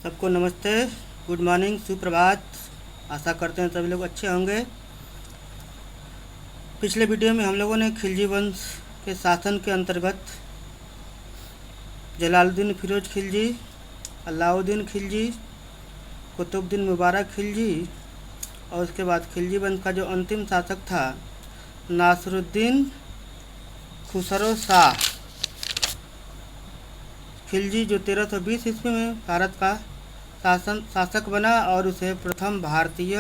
सबको नमस्ते, good morning, सुप्रभात। आशा करते हैं सभी लोग अच्छे होंगे। पिछले वीडियो में हम लोगों ने खिलजी वंश के शासन के अंतर्गत जलालुद्दीन फिरोज खिलजी, अलाउद्दीन खिलजी, कुतुबुद्दीन मुबारक खिलजी और उसके बाद खिलजी वंश का जो अंतिम शासक था नासिरुद्दीन खुसरो शाह खिलजी, जो 1320 ईस्वी में भारत का शासक बना और उसे प्रथम भारतीय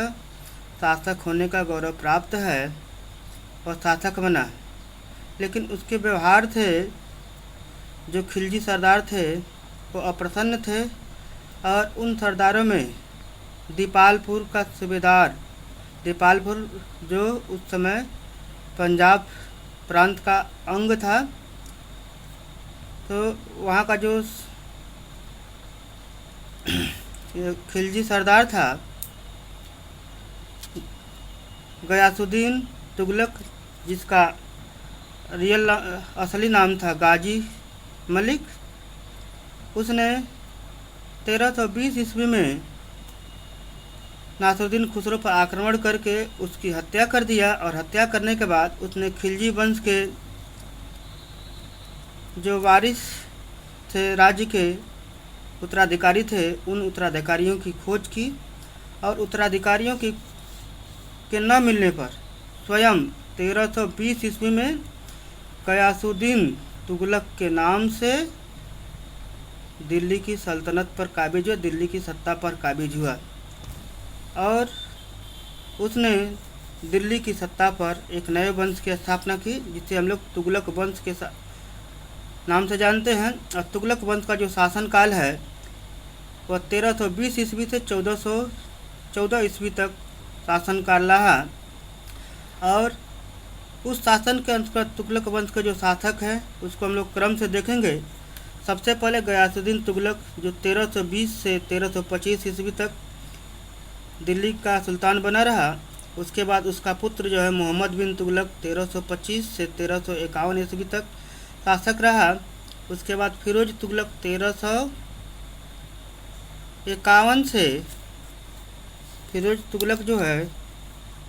शासक होने का गौरव प्राप्त है और शासक बना। लेकिन उसके व्यवहार थे, जो खिलजी सरदार थे वो अप्रसन्न थे और उन सरदारों में दीपालपुर का सूबेदार, दीपालपुर जो उस समय पंजाब प्रांत का अंग था, तो वहाँ का जो खिलजी सरदार था गयासुद्दीन तुगलक, जिसका असली नाम था गाजी मलिक, उसने 1320 ईस्वी में नासिरुद्दीन खुसरो पर आक्रमण करके उसकी हत्या कर दिया। और हत्या करने के बाद उसने खिलजी वंश के जो वारिस थे, राज्य के उत्तराधिकारी थे, उन उत्तराधिकारियों की खोज की और उत्तराधिकारियों के न मिलने पर स्वयं 1320 ईस्वी में गयासुद्दीन तुगलक के नाम से दिल्ली की सल्तनत पर काबिज हुआ, दिल्ली की सत्ता पर काबिज हुआ और उसने दिल्ली की सत्ता पर एक नए वंश की स्थापना की, जिसे हम लोग तुगलक वंश के नाम से जानते हैं। और तुगलक वंश का जो शासनकाल है वह 1320 ईस्वी से 1414 ईस्वी तक शासनकाल रहा। और उस शासन के अंतर्गत तुगलक वंश के जो शासक हैं उसको हम लोग क्रम से देखेंगे। सबसे पहले गयासुद्दीन तुगलक, जो 1320 से 1325 ईस्वी तक दिल्ली का सुल्तान बना रहा। उसके बाद उसका पुत्र जो है मोहम्मद बिन तुगलक 1325 से 1351 ईस्वी तक शासक रहा। उसके बाद फिरोज तुगलक 1351 से फिरोज तुगलक जो है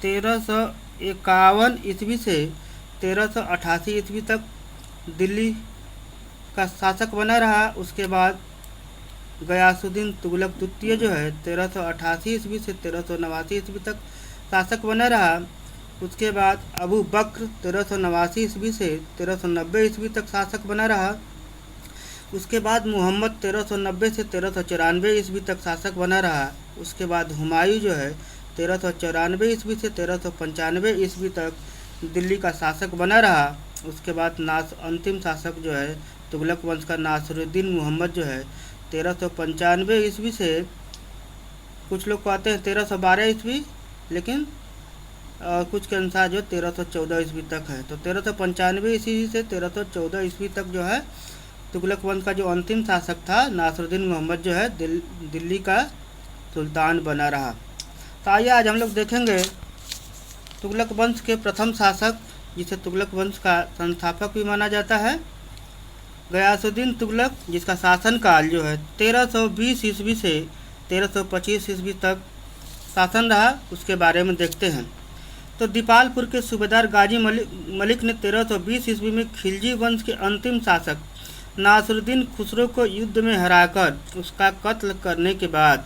1351 ईस्वी से 1388 ईस्वी तक दिल्ली का शासक बना रहा। उसके बाद गयासुद्दीन तुगलक द्वितीय जो है 1388 ईस्वी से 1389 ईस्वी तक शासक बना रहा। उसके बाद अबू बक्र 1389 ईस्वी से 1390 ईस्वी तक शासक बना रहा। उसके बाद मोहम्मद 1390 से 1394 ईस्वी तक शासक बना रहा। उसके बाद हुमायूं जो है 1394 ईस्वी से 1395 ईस्वी तक दिल्ली का शासक बना रहा। उसके बाद अंतिम शासक जो है तुगलक वंश का नासिरुद्दीन मोहम्मद जो है 1395 ईस्वी से, कुछ लोग कहते हैं 1312 ईस्वी, लेकिन कुछ के अनुसार जो 1314 ईस्वी तक है। तो 1395 ईस्वी से 1314 ईस्वी तक जो है तुगलक वंश का जो अंतिम शासक था नासिरुद्दीन मोहम्मद जो है दिल्ली का सुल्तान बना रहा। तो आइए आज हम लोग देखेंगे तुगलक वंश के प्रथम शासक, जिसे तुगलक वंश का संस्थापक भी माना जाता है, गयासुद्दीन तुगलक, जिसका शासनकाल जो है 1320 ईस्वी से 1325 ईस्वी तक शासन रहा। उसके बारे में देखते हैं। तो दीपालपुर के सूबेदार गाजी मलिक ने 1320 ईस्वी में खिलजी वंश के अंतिम शासक नासिरुद्दीन खुसरो को युद्ध में हराकर उसका कत्ल करने के बाद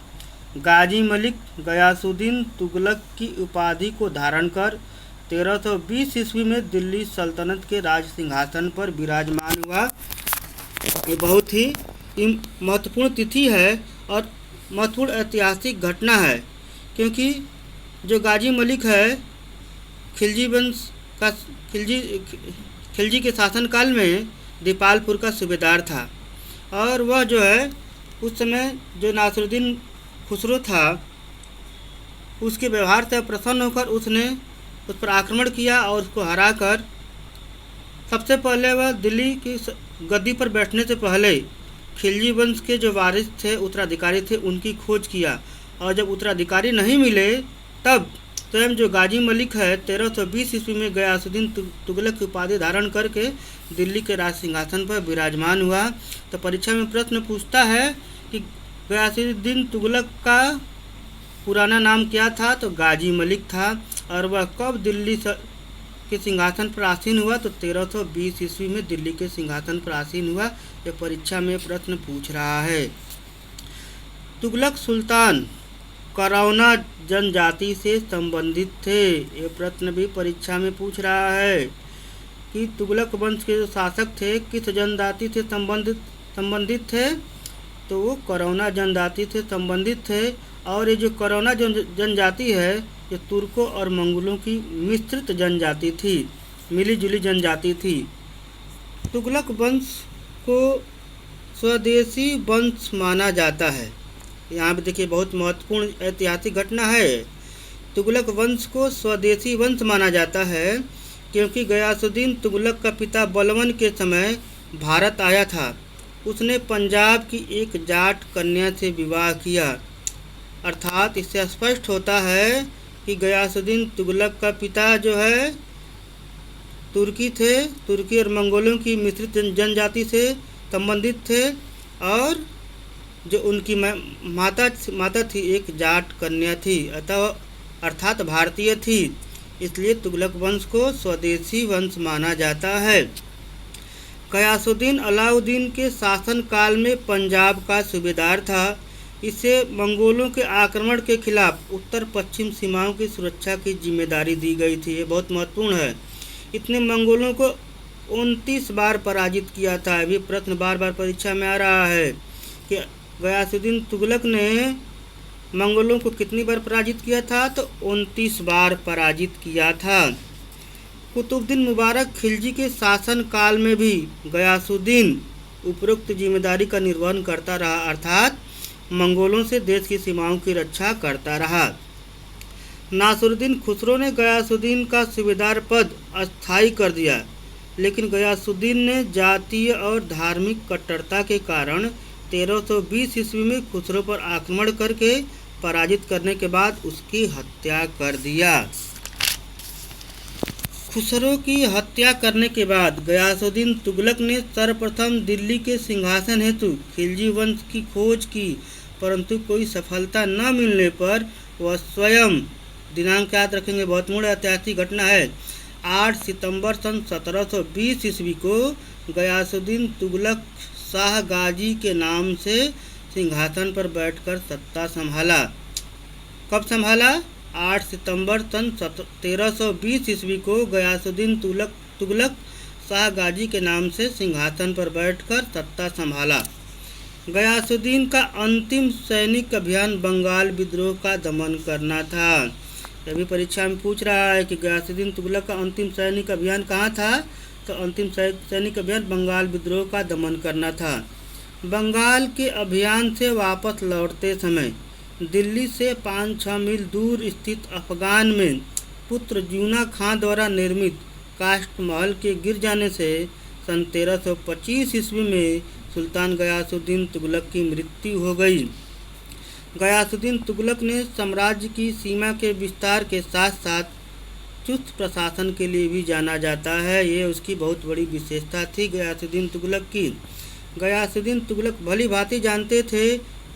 गाजी मलिक गयासुद्दीन तुगलक की उपाधि को धारण कर 1320 ईस्वी में दिल्ली सल्तनत के राज सिंहासन पर विराजमान हुआ। ये बहुत ही महत्वपूर्ण तिथि है और महत्वपूर्ण ऐतिहासिक घटना है, क्योंकि जो गाजी मलिक है खिलजी वंश का खिलजी के शासनकाल में दीपालपुर का सूबेदार था। और वह जो है उस समय जो नासिरुद्दीन खुसरो था उसके व्यवहार से प्रसन्न होकर उसने उस पर आक्रमण किया और उसको हराकर सबसे पहले वह दिल्ली की गद्दी पर बैठने से पहले खिलजी वंश के जो वारिस थे, उत्तराधिकारी थे, उनकी खोज किया। और जब उत्तराधिकारी नहीं मिले तब स्वयं जो गाजी मलिक है 1320 ईस्वी में गयासुद्दीन तुगलक की उपाधि धारण करके दिल्ली के राज सिंहासन पर विराजमान हुआ। तो परीक्षा में प्रश्न पूछता है कि गयासुद्दीन तुगलक का पुराना नाम क्या था? तो गाजी मलिक था। और वह कब दिल्ली के सिंहासन पर आसीन हुआ? तो 1320 ईस्वी में दिल्ली के सिंहासन पर आसीन हुआ। यह परीक्षा में प्रश्न पूछ रहा है। तुगलक सुल्तान करौना जनजाति से संबंधित थे। ये प्रश्न भी परीक्षा में पूछ रहा है कि तुगलक वंश के जो शासक थे किस जनजाति से संबंधित थे? तो वो करौना जनजाति से संबंधित थे। और ये जो करौना जनजाति है ये तुर्कों और मंगोलों की मिश्रित जनजाति थी, मिली जुली जनजाति थी। तुगलक वंश को स्वदेशी वंश माना जाता है। यहाँ पे देखिए बहुत महत्वपूर्ण ऐतिहासिक घटना है। तुगलक वंश को स्वदेशी वंश माना जाता है क्योंकि गयासुद्दीन तुगलक का पिता बलवन के समय भारत आया था। उसने पंजाब की एक जाट कन्या से विवाह किया। अर्थात इससे स्पष्ट होता है कि गयासुद्दीन तुगलक का पिता जो है तुर्की थे, तुर्की और मंगोलों की मिश्रित जनजाति से संबंधित थे। और जो उनकी माता थी एक जाट कन्या थी, अर्थात भारतीय थी। इसलिए तुगलक वंश को स्वदेशी वंश माना जाता है। गयासुद्दीन अलाउद्दीन के शासनकाल में पंजाब का सूबेदार था। इसे मंगोलों के आक्रमण के खिलाफ उत्तर पश्चिम सीमाओं की सुरक्षा की जिम्मेदारी दी गई थी। ये बहुत महत्वपूर्ण है। इसने मंगोलों को 29 बार पराजित किया था। अभी प्रश्न बार बार परीक्षा में आ रहा है कि गयासुद्दीन तुगलक ने मंगोलों को कितनी बार पराजित किया था? तो 29 बार पराजित किया था। कुतुबुद्दीन मुबारक खिलजी के शासन काल में भी गयासुद्दीन उपरोक्त जिम्मेदारी का निर्वहन करता रहा, अर्थात मंगोलों से देश की सीमाओं की रक्षा करता रहा। नासिरुद्दीन खुसरो ने गयासुद्दीन का सूबेदार पद अस्थायी कर दिया, लेकिन गयासुद्दीन ने जातीय और धार्मिक कट्टरता के कारण 1320 ईस्वी में खुसरो पर आक्रमण करके पराजित करने के बाद उसकी हत्या कर दिया। खुसरो की हत्या करने के बाद गयासुद्दीन तुगलक ने सर्वप्रथम दिल्ली के सिंहासन हेतु खिलजी वंश की खोज की, परंतु कोई सफलता न मिलने पर वह स्वयं, दिनांक याद रखेंगे बहुत मूल ऐतिहासिक घटना है, 8 सितंबर सन 1720 ईस्वी को गयासुद्दीन तुगलक शाह गाजी के नाम से सिंहासन पर बैठकर सत्ता संभाला। कब संभाला? 8 सितंबर सन 1320 ईस्वी को गयासुद्दीन तुगलक शाह गाजी के नाम से सिंहासन पर बैठकर सत्ता संभाला। गयासुद्दीन का अंतिम सैनिक अभियान बंगाल विद्रोह का दमन करना था। अभी परीक्षा में पूछ रहा है कि गयासुद्दीन तुगलक का अंतिम सैनिक अभियान कहाँ था? तो अंतिम सैनिक अभियान बंगाल विद्रोह का दमन करना था। बंगाल के अभियान से वापस लौटते समय दिल्ली से 5-6 मील दूर स्थित अफगान में पुत्र जूना खां द्वारा निर्मित काष्ठ महल के गिर जाने से सन 1325 ईस्वी में सुल्तान गयासुद्दीन तुगलक की मृत्यु हो गई। गयासुद्दीन तुगलक ने साम्राज्य की सीमा के विस्तार के साथ साथ चुस्त प्रशासन के लिए भी जाना जाता है। ये उसकी बहुत बड़ी विशेषता थी गयासुद्दीन तुगलक की। गयासुद्दीन तुगलक भली भांति जानते थे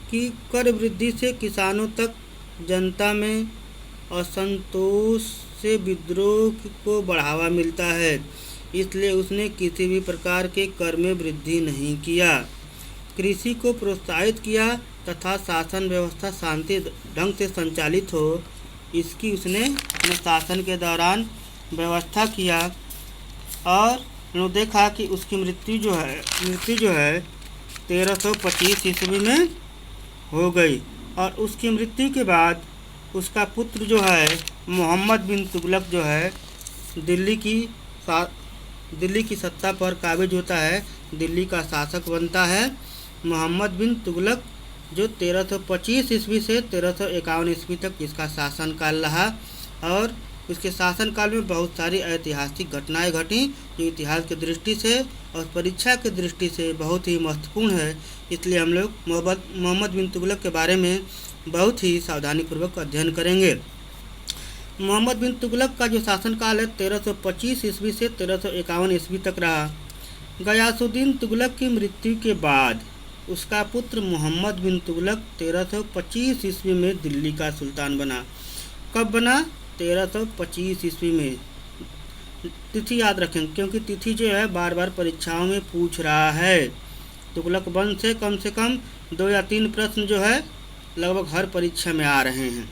कि कर वृद्धि से किसानों तक जनता में असंतोष से विद्रोह को बढ़ावा मिलता है, इसलिए उसने किसी भी प्रकार के कर में वृद्धि नहीं किया। कृषि को प्रोत्साहित किया तथा शासन व्यवस्था शांति ढंग से संचालित हो, इसकी उसने अपने शासन के दौरान व्यवस्था किया। और उन्होंने देखा कि उसकी मृत्यु जो है 1325 ईस्वी में हो गई। और उसकी मृत्यु के बाद उसका पुत्र जो है मोहम्मद बिन तुगलक जो है दिल्ली की सत्ता पर काबिज होता है, दिल्ली का शासक बनता है। मोहम्मद बिन तुगलक जो 1325 ईस्वी से 1351 ईस्वी तक इसका शासनकाल रहा। और उसके शासनकाल में बहुत सारी ऐतिहासिक घटनाएं घटी जो इतिहास की दृष्टि से और परीक्षा की दृष्टि से बहुत ही महत्वपूर्ण है। इसलिए हम लोग मोहम्मद बिन तुगलक के बारे में बहुत ही सावधानीपूर्वक अध्ययन करेंगे। मोहम्मद बिन तुगलक का जो शासनकाल है 1325 ईस्वी से 1351 ईस्वी तक रहा। गयासुद्दीन तुगलक की मृत्यु के बाद उसका पुत्र मोहम्मद बिन तुगलक 1325 ईस्वी में दिल्ली का सुल्तान बना। कब बना? 1325 ईस्वी में। तिथि याद रखें, क्योंकि तिथि जो है बार बार परीक्षाओं में पूछ रहा है। तुगलक वंश से कम 2 या 3 प्रश्न जो है लगभग हर परीक्षा में आ रहे हैं।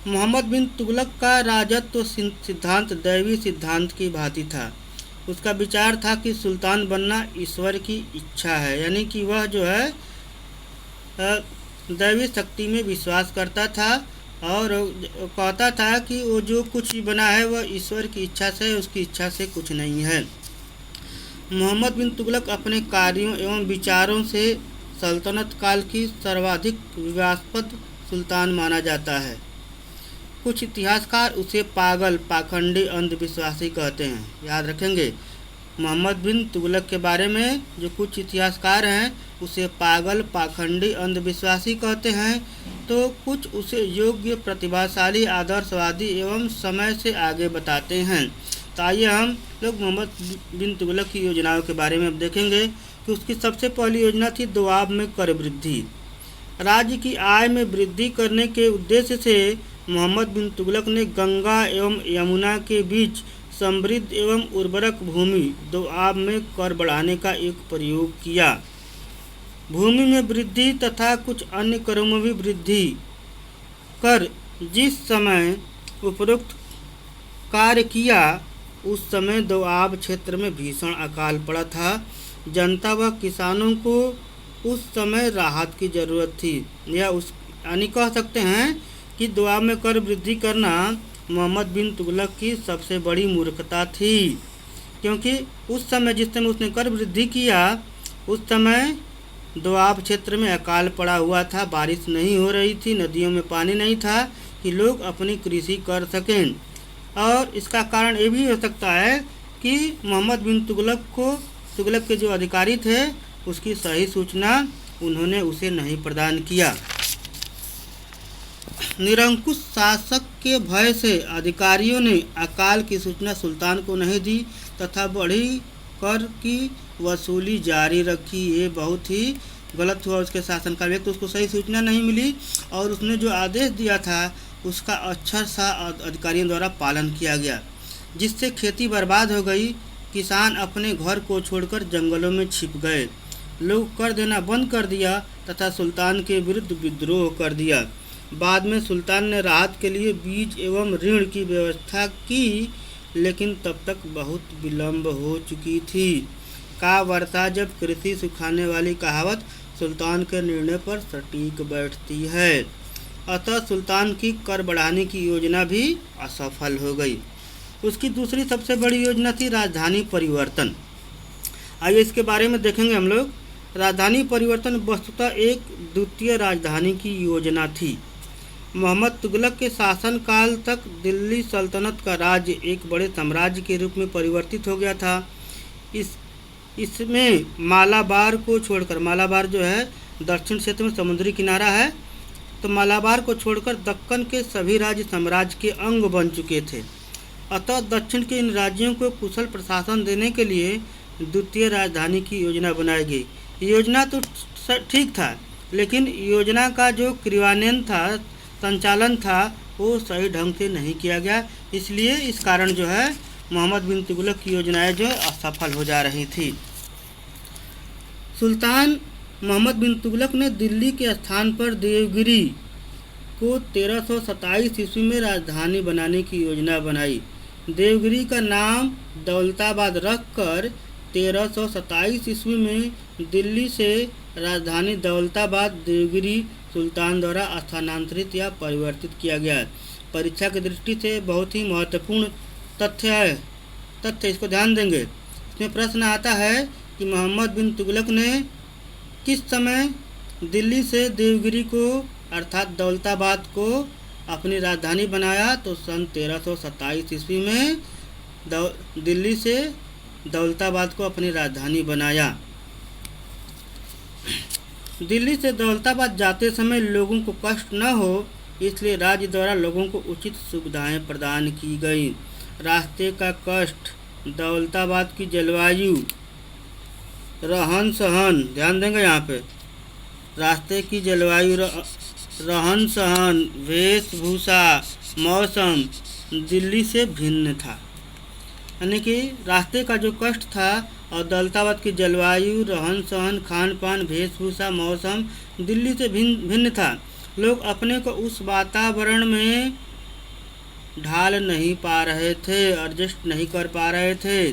मोहम्मद बिन तुगलक का राजत्व सिद्धांत दैवी सिद्धांत की भांति था। उसका विचार था कि सुल्तान बनना ईश्वर की इच्छा है, यानी कि वह जो है दैवी शक्ति में विश्वास करता था और कहता था कि वो जो कुछ भी बना है वह ईश्वर की इच्छा से, उसकी इच्छा से कुछ नहीं है। मोहम्मद बिन तुगलक अपने कार्यों एवं विचारों से सल्तनत काल की सर्वाधिक विवादास्पद सुल्तान माना जाता है। कुछ इतिहासकार उसे पागल, पाखंडी, अंधविश्वासी कहते हैं। याद रखेंगे, मोहम्मद बिन तुगलक के बारे में जो कुछ इतिहासकार हैं उसे पागल, पाखंडी, अंधविश्वासी कहते हैं, तो कुछ उसे योग्य, प्रतिभाशाली, आदर्शवादी एवं समय से आगे बताते हैं। तो आइए हम लोग मोहम्मद बिन तुगलक की योजनाओं के बारे में अब देखेंगे कि उसकी सबसे पहली योजना थी दोआब में कर वृद्धि। राज्य की आय में वृद्धि करने के उद्देश्य से मोहम्मद बिन तुगलक ने गंगा एवं यमुना के बीच समृद्ध एवं उर्वरक भूमि दोआब में कर बढ़ाने का एक प्रयोग किया। भूमि में वृद्धि तथा कुछ अन्य करों में भी वृद्धि कर जिस समय उपरोक्त कार्य किया उस समय दोआब क्षेत्र में भीषण अकाल पड़ा था। जनता व किसानों को उस समय राहत की जरूरत थी, या उस यानी कह सकते हैं कि दोआब में कर वृद्धि करना मोहम्मद बिन तुगलक की सबसे बड़ी मूर्खता थी, क्योंकि उस समय जिस समय उसने कर वृद्धि किया उस समय दोआब क्षेत्र में अकाल पड़ा हुआ था, बारिश नहीं हो रही थी, नदियों में पानी नहीं था कि लोग अपनी कृषि कर सकें। और इसका कारण ये भी हो सकता है कि मोहम्मद बिन तुगलक के जो अधिकारी थे उसकी सही सूचना उन्होंने उसे नहीं प्रदान किया। निरंकुश शासक के भय से अधिकारियों ने अकाल की सूचना सुल्तान को नहीं दी तथा बढ़ी कर की वसूली जारी रखी। ये बहुत ही गलत हुआ उसके शासनकाल में। तो उसको सही सूचना नहीं मिली और उसने जो आदेश दिया था उसका अक्षर सा अधिकारियों द्वारा पालन किया गया, जिससे खेती बर्बाद हो गई। किसान अपने घर को छोड़कर जंगलों में छिप गए। लोग कर देना बंद कर दिया तथा सुल्तान के विरुद्ध विद्रोह कर दिया। बाद में सुल्तान ने राहत के लिए बीज एवं ऋण की व्यवस्था की, लेकिन तब तक बहुत विलंब हो चुकी थी। का वर्षा जब कृषि सुखाने वाली कहावत सुल्तान के निर्णय पर सटीक बैठती है। अतः सुल्तान की कर बढ़ाने की योजना भी असफल हो गई। उसकी दूसरी सबसे बड़ी योजना थी राजधानी परिवर्तन। आइए इसके बारे में देखेंगे हम लोग। राजधानी परिवर्तन वस्तुतः एक द्वितीय राजधानी की योजना थी। मोहम्मद तुगलक के शासनकाल तक दिल्ली सल्तनत का राज्य एक बड़े साम्राज्य के रूप में परिवर्तित हो गया था। इसमें मालाबार को छोड़कर, मालाबार जो है दक्षिण क्षेत्र में समुद्री किनारा है, तो मालाबार को छोड़कर दक्कन के सभी राज्य साम्राज्य के अंग बन चुके थे। अतः दक्षिण के इन राज्यों को कुशल प्रशासन देने के लिए द्वितीय राजधानी की योजना बनाई गई। योजना तो ठीक था, लेकिन योजना का जो क्रियान्वयन था, संचालन था, वो सही ढंग से नहीं किया गया। इसलिए इस कारण जो है मोहम्मद बिन तुगलक की योजनाएं जो असफल हो जा रही थी। सुल्तान मोहम्मद बिन तुगलक ने दिल्ली के स्थान पर देवगिरी को 1327 ईस्वी में राजधानी बनाने की योजना बनाई। देवगिरी का नाम दौलताबाद रखकर 1327 ईस्वी में दिल्ली से राजधानी दौलताबाद देवगिरी सुल्तान द्वारा स्थानांतरित या परिवर्तित किया गया। परीक्षा की दृष्टि से बहुत ही महत्वपूर्ण तथ्य है, इसको ध्यान देंगे। इसमें प्रश्न आता है कि मोहम्मद बिन तुगलक ने किस समय दिल्ली से देवगिरी को अर्थात दौलताबाद को अपनी राजधानी बनाया। तो सन 1327 ईस्वी में दिल्ली से दौलताबाद को अपनी राजधानी बनाया। दिल्ली से दौलताबाद जाते समय लोगों को कष्ट न हो, इसलिए राज्य द्वारा लोगों को उचित सुविधाएं प्रदान की गई। रास्ते का कष्ट, दौलताबाद की जलवायु, रहन सहन, ध्यान देंगे यहाँ पे, रास्ते की जलवायु, रहन सहन, वेशभूषा, मौसम दिल्ली से भिन्न था। यानी कि रास्ते का जो कष्ट था और दौलताबाद की जलवायु, रहन सहन, खान पान, वेशभूषा, मौसम दिल्ली से भिन्न था। लोग अपने को उस वातावरण में ढाल नहीं पा रहे थे, एडजस्ट नहीं कर पा रहे थे।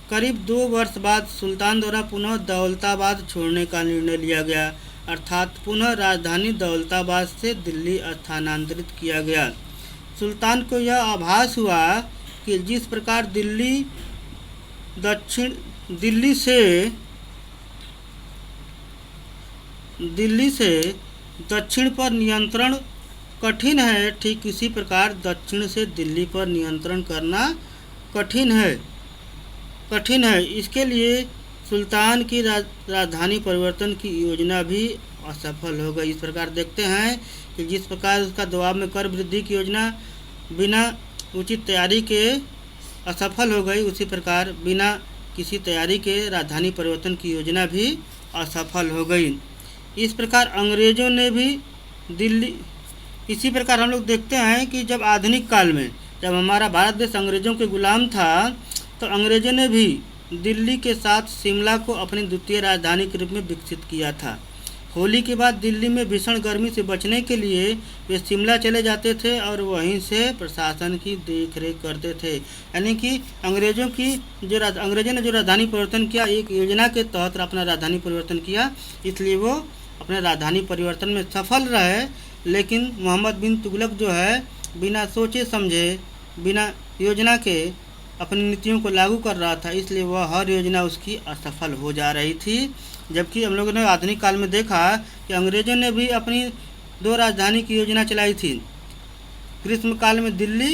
करीब 2 वर्ष बाद सुल्तान द्वारा पुनः दौलताबाद छोड़ने का निर्णय लिया गया, अर्थात पुनः राजधानी दौलताबाद से दिल्ली स्थानांतरित किया गया। सुल्तान को यह आभास हुआ कि जिस प्रकार दिल्ली से दक्षिण पर नियंत्रण कठिन है, ठीक इसी प्रकार दक्षिण से दिल्ली पर नियंत्रण करना कठिन है। इसके लिए सुल्तान की राजधानी परिवर्तन की योजना भी असफल हो गई। इस प्रकार देखते हैं कि जिस प्रकार उसका दबाव में कर वृद्धि की योजना बिना उचित तैयारी के असफल हो गई, उसी प्रकार बिना किसी तैयारी के राजधानी परिवर्तन की योजना भी असफल हो गई। इस प्रकार अंग्रेज़ों ने भी इसी प्रकार हम लोग देखते हैं कि जब आधुनिक काल में जब हमारा भारत देश अंग्रेज़ों के गुलाम था, तो अंग्रेज़ों ने भी दिल्ली के साथ शिमला को अपनी द्वितीय राजधानी के रूप में विकसित किया था। होली के बाद दिल्ली में भीषण गर्मी से बचने के लिए वे शिमला चले जाते थे और वहीं से प्रशासन की देखरेख करते थे। यानी कि अंग्रेज़ों ने जो राजधानी परिवर्तन किया, एक योजना के तहत अपना राजधानी परिवर्तन किया, इसलिए वो अपने राजधानी परिवर्तन में सफल रहे। लेकिन मोहम्मद बिन तुगलक जो है बिना सोचे समझे, बिना योजना के अपनी नीतियों को लागू कर रहा था, इसलिए वह हर योजना उसकी असफल हो जा रही थी। जबकि हम लोगों ने आधुनिक काल में देखा कि अंग्रेज़ों ने भी अपनी 2 राजधानी की योजना चलाई थी। ग्रीष्मकाल में दिल्ली,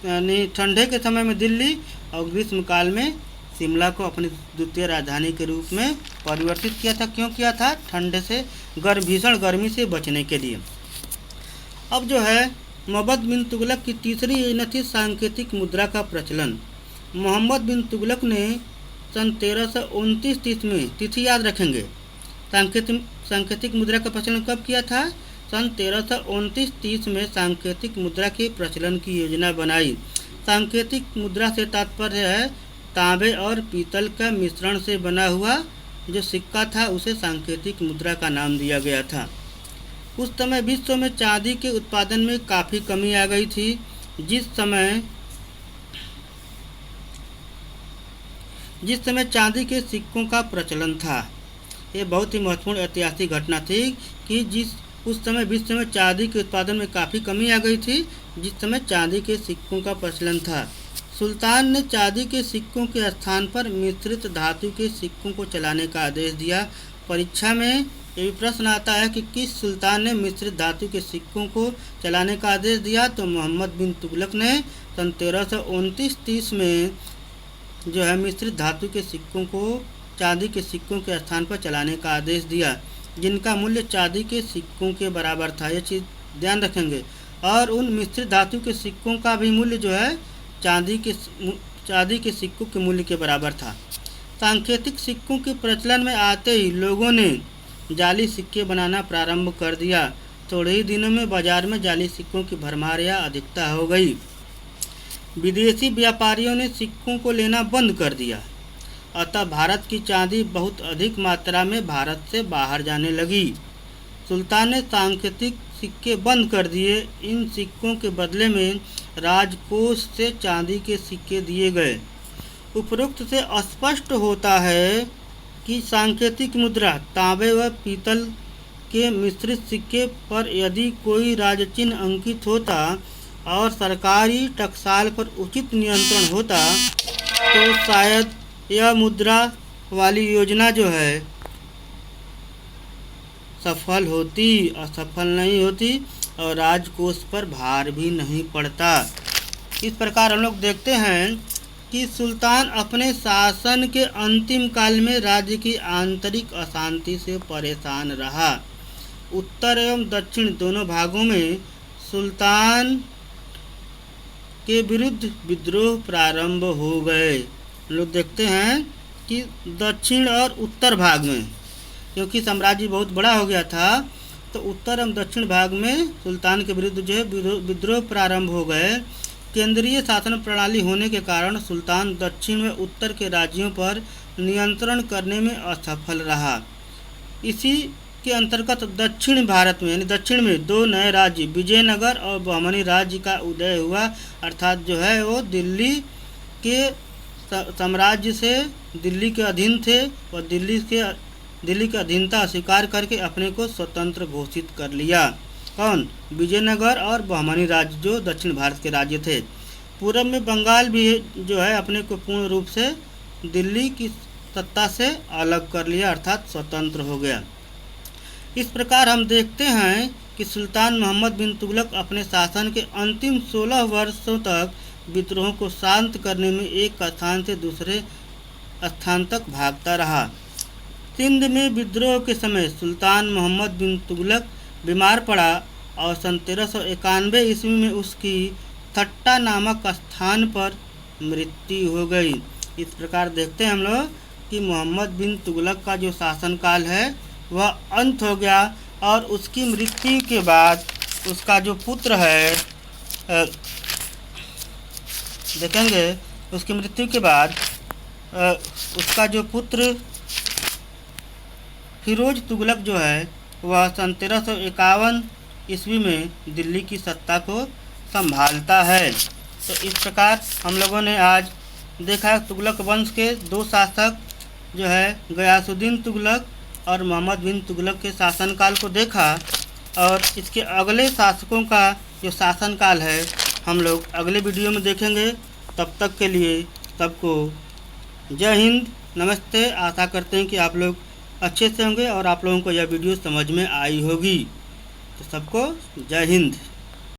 यानी ठंडे के समय में दिल्ली, और ग्रीष्मकाल में शिमला को अपनी द्वितीय राजधानी के रूप में परिवर्तित किया था। क्यों किया था? ठंडे से, भीषण गर्मी से बचने के लिए। अब जो है मोहम्मद बिन तुगलक की तीसरी योजना थी सांकेतिक मुद्रा का प्रचलन। मोहम्मद बिन तुगलक ने सन 1329 में, तिथि याद रखेंगे, सांकेतिक मुद्रा का प्रचलन कब किया था? सन 1329 में सांकेतिक मुद्रा के प्रचलन की योजना बनाई। सांकेतिक मुद्रा से तात्पर्य है तांबे और पीतल का मिश्रण से बना हुआ जो सिक्का था, उसे सांकेतिक मुद्रा का नाम दिया गया था। उस समय विश्व में चांदी के उत्पादन में काफ़ी कमी आ गई थी। जिस समय चांदी के सिक्कों का प्रचलन था, ये बहुत ही महत्वपूर्ण ऐतिहासिक घटना थी कि उस समय विश्व में चांदी के उत्पादन में काफ़ी कमी आ गई थी, जिस समय चांदी के सिक्कों का प्रचलन था। सुल्तान ने चांदी के सिक्कों के स्थान पर मिश्रित धातु के सिक्कों को चलाने का आदेश दिया। परीक्षा में ये भी प्रश्न आता है कि किस सुल्तान ने मिश्रित धातु के सिक्कों को चलाने का आदेश दिया? तो मोहम्मद बिन तुगलक ने सन 1329-30 में जो है मिश्रित धातु के सिक्कों को चांदी के सिक्कों के स्थान पर चलाने का आदेश दिया, जिनका मूल्य चांदी के सिक्कों के बराबर था। ये चीज़ ध्यान रखेंगे। और उन मिश्रित धातु के सिक्कों का भी मूल्य जो है चांदी के सिक्कों के मूल्य के बराबर था। सांकेतिक सिक्कों के प्रचलन में आते ही लोगों ने जाली सिक्के बनाना प्रारंभ कर दिया। थोड़े ही दिनों में बाजार में जाली सिक्कों की भरमार या अधिकता हो गई। विदेशी व्यापारियों ने सिक्कों को लेना बंद कर दिया, अतः भारत की चांदी बहुत अधिक मात्रा में भारत से बाहर जाने लगी। सुल्तान ने सांकेतिक सिक्के बंद कर दिए। इन सिक्कों के बदले में राजकोष से चांदी के सिक्के दिए गए। उपरोक्त से स्पष्ट होता है कि सांकेतिक मुद्रा तांबे व पीतल के मिश्रित सिक्के पर यदि कोई राजचिन्ह अंकित होता और सरकारी टकसाल पर उचित नियंत्रण होता, तो शायद यह मुद्रा वाली योजना जो है सफल होती, असफल नहीं होती और राजकोष पर भार भी नहीं पड़ता। इस प्रकार हम लोग देखते हैं कि सुल्तान अपने शासन के अंतिम काल में राज्य की आंतरिक अशांति से परेशान रहा। उत्तर एवं दक्षिण दोनों भागों में सुल्तान के विरुद्ध विद्रोह प्रारंभ हो गए। लोग देखते हैं कि दक्षिण और उत्तर भाग में क्योंकि साम्राज्य बहुत बड़ा हो गया था, तो उत्तर एवं दक्षिण भाग में सुल्तान के विरुद्ध जो है विद्रोह प्रारंभ हो गए। केंद्रीय शासन प्रणाली होने के कारण सुल्तान दक्षिण व उत्तर के राज्यों पर नियंत्रण करने में असफल रहा। इसी के अंतर्गत दक्षिण भारत में यानी दक्षिण में दो नए राज्य विजयनगर और बहमनी राज्य का उदय हुआ, अर्थात जो है वो दिल्ली के साम्राज्य से दिल्ली के अधीन थे और दिल्ली की अधीनता स्वीकार करके अपने को स्वतंत्र घोषित कर लिया। कौन? विजयनगर और बहमनी राज्य जो दक्षिण भारत के राज्य थे। पूर्व में बंगाल भी जो है अपने को पूर्ण रूप से दिल्ली की सत्ता से अलग कर लिया, अर्थात स्वतंत्र हो गया। इस प्रकार हम देखते हैं कि सुल्तान मोहम्मद बिन तुगलक अपने शासन के अंतिम 16 वर्षों तक विद्रोहों को शांत करने में एक स्थान से दूसरे स्थान तक भागता रहा। सिंध में विद्रोह के समय सुल्तान मोहम्मद बिन तुगलक बीमार पड़ा और सन 1391 ईस्वी में उसकी थट्टा नामक स्थान पर मृत्यु हो गई। इस प्रकार देखते हैं हम लोग कि मोहम्मद बिन तुगलक का जो शासनकाल है वह अंत हो गया और उसकी मृत्यु के बाद उसका जो पुत्र है देखेंगे, उसकी मृत्यु के बाद उसका जो पुत्र फिरोज तुगलक जो है वह सन 1351 ईस्वी में दिल्ली की सत्ता को संभालता है। तो इस प्रकार हम लोगों ने आज देखा तुगलक वंश के दो शासक जो है गयासुद्दीन तुगलक और मोहम्मद बिन तुगलक के शासनकाल को देखा, और इसके अगले शासकों का जो शासनकाल है हम लोग अगले वीडियो में देखेंगे। तब तक के लिए सबको जय हिंद, नमस्ते। आशा करते हैं कि आप लोग अच्छे से होंगे और आप लोगों को यह वीडियो समझ में आई होगी। तो सबको जय हिंद।